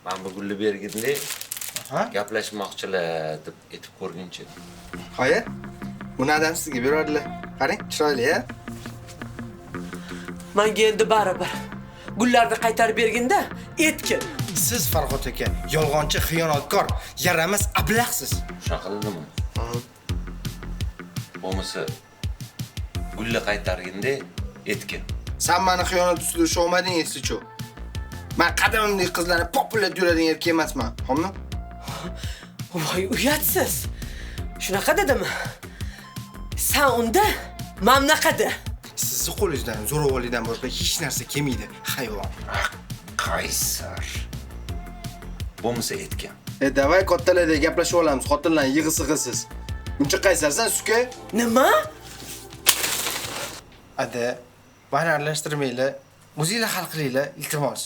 Men bu gulni berginde Ha? gaplashmoqchilar deb aytib ko'rguncha. Hayır. Buni adam sizga beradilar. Qarang, chiroyli-ya. Menga endi baribir. Gullarni qaytarib berganda aytgin. Siz Farhod aka, yolg'onchi, xiyonatkor, yaramas ablaqsiz. Shunaqa qildimmi? Bo'lmasa gulni qaytarganda aytgin. Sen meni xiyonat ustida ushlamading esichu. Men qadimdek qizlarni populab yuradigan erkak emasman. Xo'pmi? Voy, uyatsiz. Shunaqa dedimi? Sen unda mamnaqada. Sizni qo'lingizdan zo'ravonlikdan boshqa hech narsa kelmaydi, hayvon. Qaysar. Bo'lmasa aytgin. Davay kattalarda gaplashib olamiz, xotinlarning yig'i-sig'isiz. Buncha qaysarsan, suka? Nima? Ada, bani aralashtirmanglar. O'zingizlar hal qilinglar, iltimos.